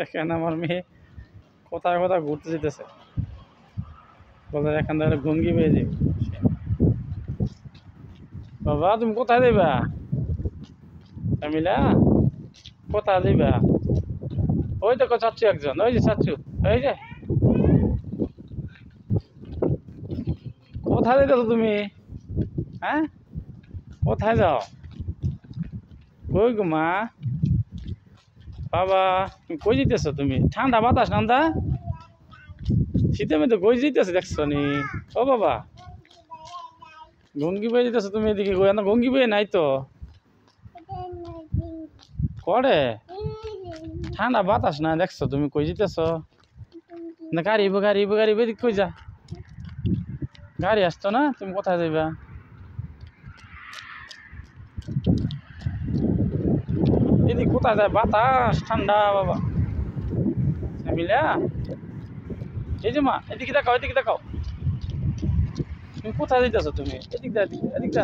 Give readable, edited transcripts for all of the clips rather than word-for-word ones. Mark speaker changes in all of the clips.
Speaker 1: এখানে আমার মেয়ে কোথায় কোথায় ঘুরতে যেতেছে, বলে এখান থেকে ঘুঙ্গি পেয়ে যাবে। বাবা তুমি কোথায় যাবা জামিলা, কোথায় যাবা? ওই দেখো চাচ্ছু একজন, ওই যে চাচ্ছু, ওই যে কোথায় যেতেছো তুমি? হ্যাঁ কোথায় যাও? কই গো মা? বাবা তুমি কই যেতেছো? তুমি ঠান্ডা বাতাস ঠান্ডা শীতের মধ্যে কই যেতেছো দেখছো নি? ও বাবা গঙ্গি বয়ে যেতেছো তুমি এদিকে, কই না গঙ্গি বয়ে নাই তো করে ঠান্ডা বাতাস না দেখছো তুমি কই যেতেছো? না গাড়ি গাড়ি গাড়ি এদিক কই যা, গাড়ি আসতো না, তুমি কোথায় যাইবা? এদিক কোথায় যায়? বাতাস ঠান্ডা বাবা মিলা। এই যে মা এদিকে দেখাও, এদিকে দেখাও, তুমি কোথায় যাইতেছো? তুমি এদিক দা, এদিক এদিক দা,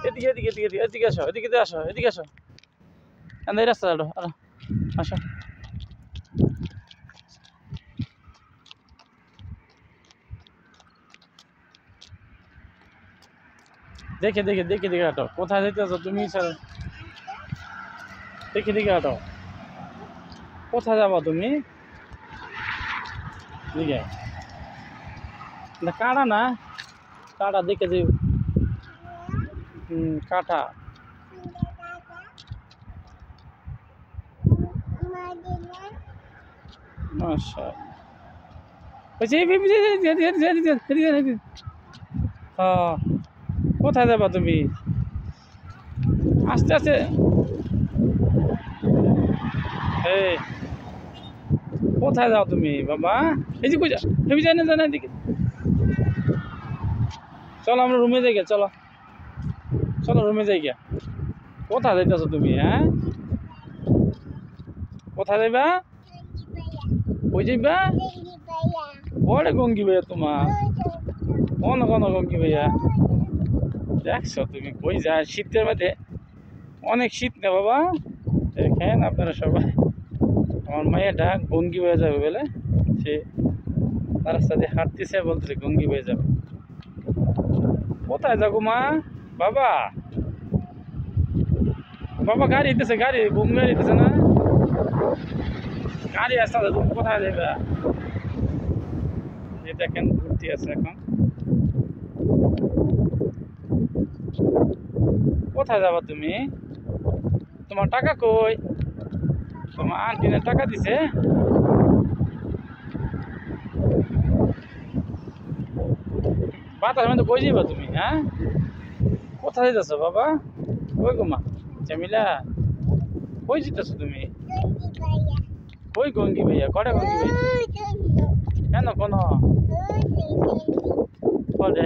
Speaker 1: এদিকে এদিকে এদিকে এদিকে এদিকে আসো, এদিকে আসো, এদিকে আসো, এই রাস্তা আরো আরো আসো। দেখে দেখে দেখে দেখে হাঁটো, কোথায় যাইতেছো তুমি? দেখে দেখে হাঁটো, কোথায় যাবো তুমি? দিকে না কাটা না, কাটা দেখে যে কাটা আচ্ছা কোথায় যাবা তুমি? আস্তে আস্তে এই কোথায় যাও তুমি বাবা? এই যে কই যা, তুমি জানে জানা এদিকে চলো, আমরা রুমে যাই গিয়া, চলো চলো রুমে যাই গিয়া। কোথায় যাইতেছো তুমি? হ্যাঁ কোথায় যাইবা? কই যাইবা? বড় গঙ্গি ভাইয়া তোমার, কোন কোন গঙ্গি ভাইয়া দেখছো তুমি কই যায়? শীতের মধ্যে অনেক শীত না বাবা, দেখেন আপনারা সবাই আমার মায়েরটা গঙ্গি হয়ে যাবে বলে সে রাস্তা দিয়ে হাঁটতেছে, বলতেছে গঙ্গি হয়ে যাবে। কোথায় যাবো মা? বাবা বাবা গাড়ি দিতেছে, গাড়ি ঘুম গাড়ি দিতেছে না, গাড়ি আসতে তুমি কোথায় যাবে? এই দেখেন ঘুরতে আছে এখন, কোথায় যাবা তুমি? তোমার টাকা কই? তোমার আন্টিনে টাকা দিছে? বাতাস মধ্যে কই যাবা তুমি? হ্যাঁ কোথায় যাচ্ছ বাবা? কই গো মা জামিলা, কই যেতেছো তুমি? কই গঙ্গি ভাইয়া, কটা গঙ্গি ভাইয়া? কেন কোন করে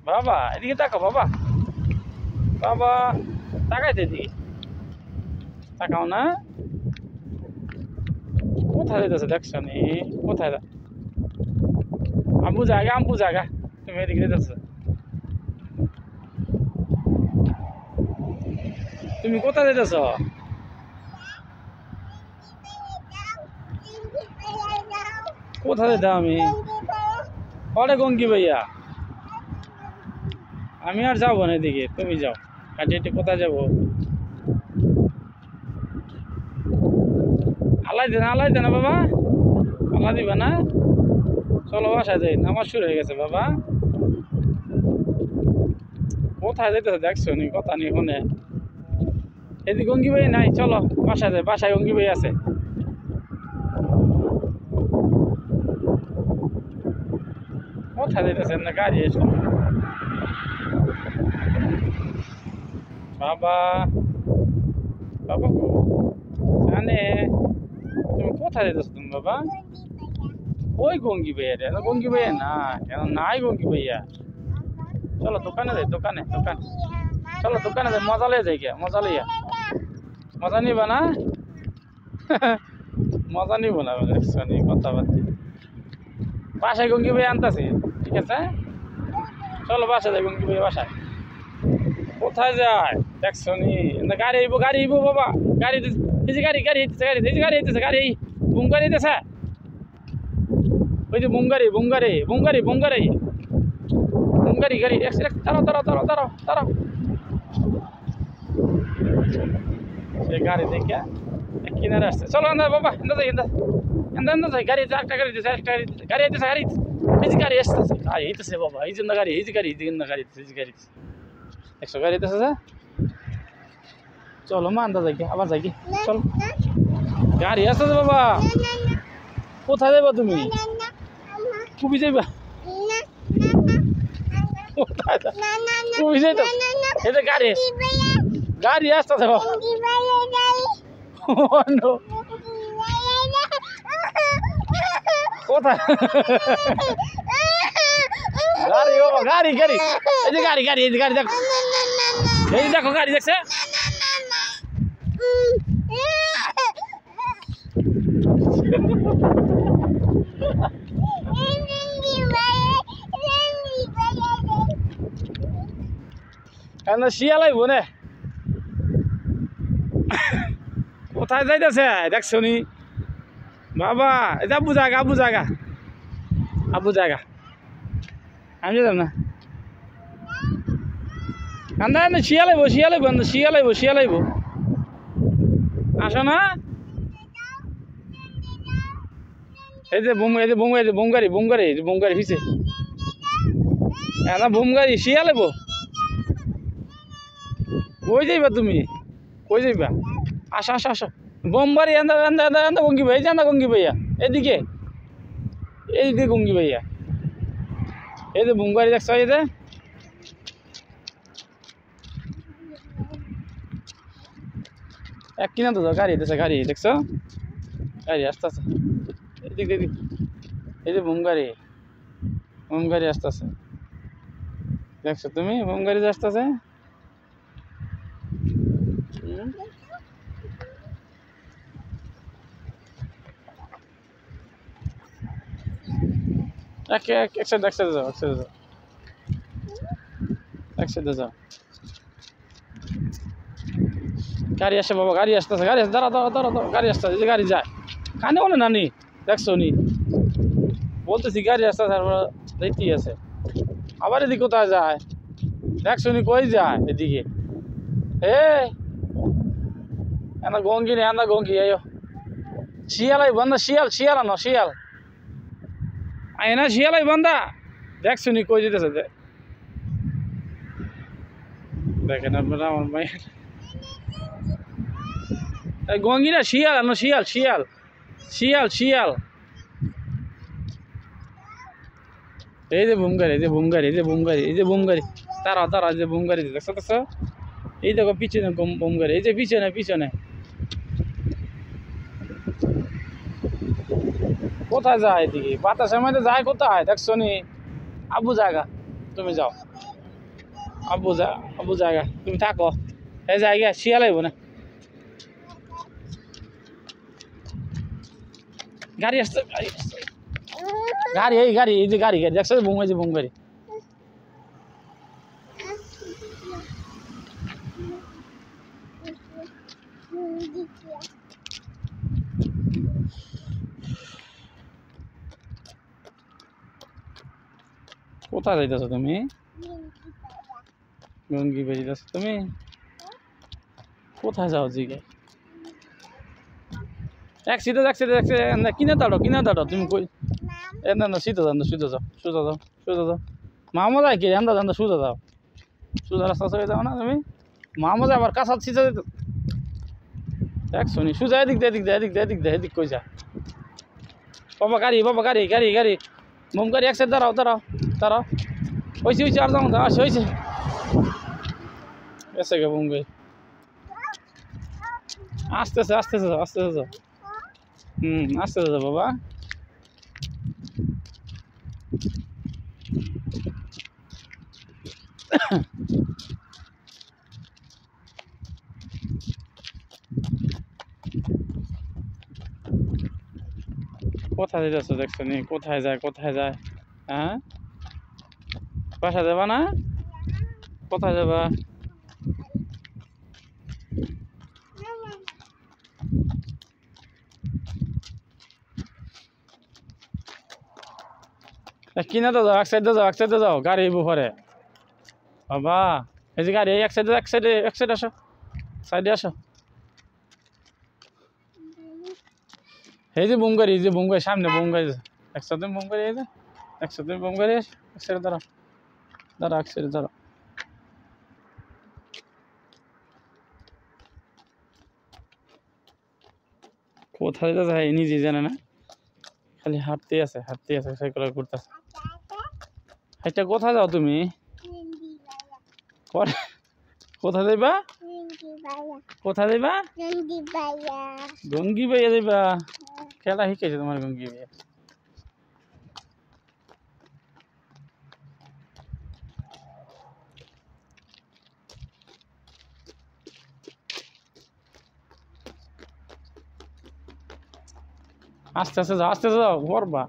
Speaker 1: বাবা এদিকে তাকাও বাবা, বাবা তাকাইতে এদিকে তাকাও না, কোথায় যেতেছে দেখছো নি? কোথায় আম্বু জায়গা, আম্বু জায়গা, তুমি এদিকে যেতেছো? তুমি কোথায় যেতেছ? কোথায় যেতাম আমি? অরে গঙ্গি ভাইয়া আমি আর যাবো না এদিকে, তুমি যাও। আর যেটি কোথায় যাবো? আলাই দে না বাবা, আল্লাহ দিবা না, চলো বাসায় যাই, নামাজ শুরু হয়ে গেছে বাবা। কোথায় যেতেছে দেখছো নি? কথা নি ফোনে এদিকে গঙ্গি ভাই নাই, চলো বাসায় যাই, বাসায় গঙ্গি ভাই আছে। কোথায় যেতেছেন না গাড়ি এসে? বাবা বাবা জানে তুমি কোথায় যেতেছো তুমি বাবা? ওই গঙ্গি ভাইয়া রে, গঙ্গি ভাইয়া না কেন নাই গঙ্গি ভাইয়া, চলো দোকানে যাই, দোকানে দোকান, চলো দোকানে যাই, মজা লিয়ে যাই গিয়া, মজা লিয়া, মজা নিবা না? মজা নিব না কথাবার্তা, বাসায় গঙ্গি ভাই আনতেছি, ঠিক আছে চলো বাসায় যাই, গঙ্গি ভাই বাসায়। কোথায় যায় দেখছো নি গাড়ি আইব বাবা গাড়ি এই যে গাড়ি হইতেছে গাড়ি বুম গাড়ি হইতেছে ওই যে বুম গাড়ি তারাও সে গাড়ি দেখে কিনারে আসছে চলো না বাবা এন্দা যাই গাড়ি একটা গাড়ি দিছে গাড়ি এই যে গাড়ি আসতেছে হইতেছে বাবা এই যে গাড়ি একশো গাড়ি দিতেছে চলো মা আন্দা যাই আবার যাই চলো গাড়ি আসতেছে বাবা কোথায় যাবা তুমি খুবই যাইবা খুবই যাইতো এটা গাড়ি আসতেছে বাবা কোথায় গাড়ি এই যে গাড়ি দেখো এই দেখো গাড়ি দেখছে শিয়াল আইব নে কোথায় যাইতেছে দেখছো নি বাবা এটা আবু জায়গা আমি যেতাম না কান্দা শিয়াল আইব আসো না এই যে বুম গাড়ি হিসে বুম গাড়ি শিয়াল আইব কই যাইবা তুমি কই যাইবা আসো বোমবাড়ি এন্দা গঙ্গি ভাই গঙ্গি ভাইয়া এদিকে গঙ্গি ভাইয়া এই যে বোমবাড়ি দেখছো এই যে এক কিনা তো গাড়ি দেখছো গাড়ি আসতেছে এদিক এই যে বোমগাড়ি আসতেছে দেখছো তুমি বোমগাড়ি যে আসতেছে এক সাইডে যাও গাড়ি আসে বাবা গাড়ি আসতেছে দাঁড়া গাড়ি আসতেছে যে গাড়ি যায় কানে ওনে নানি দেখছো নি বলতেছি গাড়ি আসতেছে দেখতেই আছে আবার এদিকে কোথায় যায় দেখছো নি কই যায় এদিকে গঙ্গি নেই গঙ্গি আয়ো শিয়াল আই বন্ধা শিয়াল আনো শিয়াল আয় না শিয়াল আই বন্ধা দেখছো নি কই যেতেছে দেখেন আপনারা আমার মায়ের গঙ্গি না শিয়াল আনো শিয়াল এই যে বুম গাড়ি তারা যে বুম গাড়ি দেখছো এই দেখো পিছনে বুম গাড়ি এই যে পিছনে কোথায় যায় এদিকে বাতাসের মধ্যে যায় কোথায় দেখছো নি আবু জায়গা তুমি যাও আবু জায়গা তুমি থাকো এই জায়গা শিয়াল আইব না গাড়ি আসছে এই যে গাড়ি দেখছো বুম গাড়ি কোথায় যাইতেছো তুমি গঙ্গি বেরিয়ে তুমি কোথায় যাও জিগে এক সিধে কিনে দাঁড়ো তুমি কই না সিধে যাও মামা যায় কি এন্দা সুদে যাও সুদা রাস্তা চলে যাও না তুমি মামা যায় আবার কাঁচা সিধে যেত দেখছো নি সুজা এদিক কই যা বাবা গাড়ি বুম গাড়ি এক সাইড দাঁড়াও হয়েছে আর যাও হয়েছে এসে গে বুম গাড়ি আসতেছে যাও আসতেছে যাও বাবা কোথায় যাচ্ছ দেখছো নি কোথায় যায় হ্যাঁ বাসা যাবা না কোথায় যাবা কিনা তো যাও, এক সাইডে যাও, এক সাইডে যাও, গাড়ি পরে বাবা। এই যে গাড়ি, এক সাইডে, এক সাইডে, এক সাইডে আসো, সাইডে আসো। এই যে বোম গাড়ি, এই যে বোম গাড়ি, সামনে বোম গাড়ি, একসাথে বোম গাড়ি, এই যে একসাথে বোম গাড়ি, এক সাইডে দাঁড়াও, দাঁড়াও, এক সাইডে দাঁড়াও। কোথায় যায় নিজে জানে না, খালি হাঁটতে আছে, হাঁটতে আছে, সাইকেল ঘুরতেছে। এটা কোথায় যাও তুমি? কোথায় যাইবা? কোথায় যাইবা? গঙ্গি ভাইয়া যাইবা? খেলা শিখাইছে তোমার গঙ্গি ভাইয়া? আস্তে আস্তে যাও, আস্তে আস্তে যাও, পড়বা।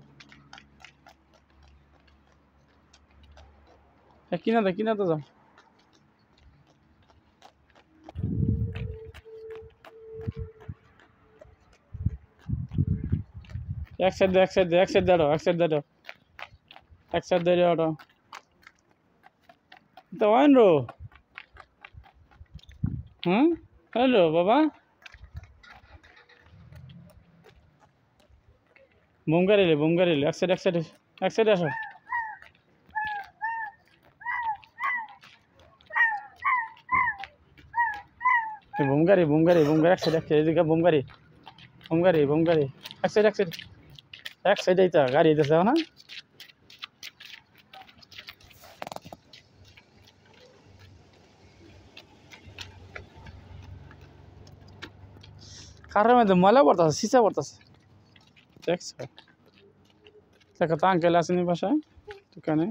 Speaker 1: কিনাতে কিনাতে যাও। এক সাইড দে, এক সাইড দে, এক সাইড দাঁড়াও, এক সাইড দাঁড়াও, এক সাইড দাঁড়িয়ে ওঠো। তো ওয়াইনরো, হ্যালো বাবা। বোম গাড়ি লে, বোম গাড়ি লে, এক সাইড, এক সাইড, এক সাইডে আসো। বোম গাড়ি, বোম গাড়ি, বোম গাড়ি, এক সাইড, এক সাইড, এদিকে বোম গাড়ি, বোম গাড়ি, বোম গাড়ি, এক সাইড, এক সাইড, এক সাইড এইটা গাড়ি দিতেছে না। কারের মধ্যে ময়লা পড়তেছে, সিসা পড়তেছে, দেখছো? দেখো তো আঙ্কেল আসেনি বাসায় দোকানে।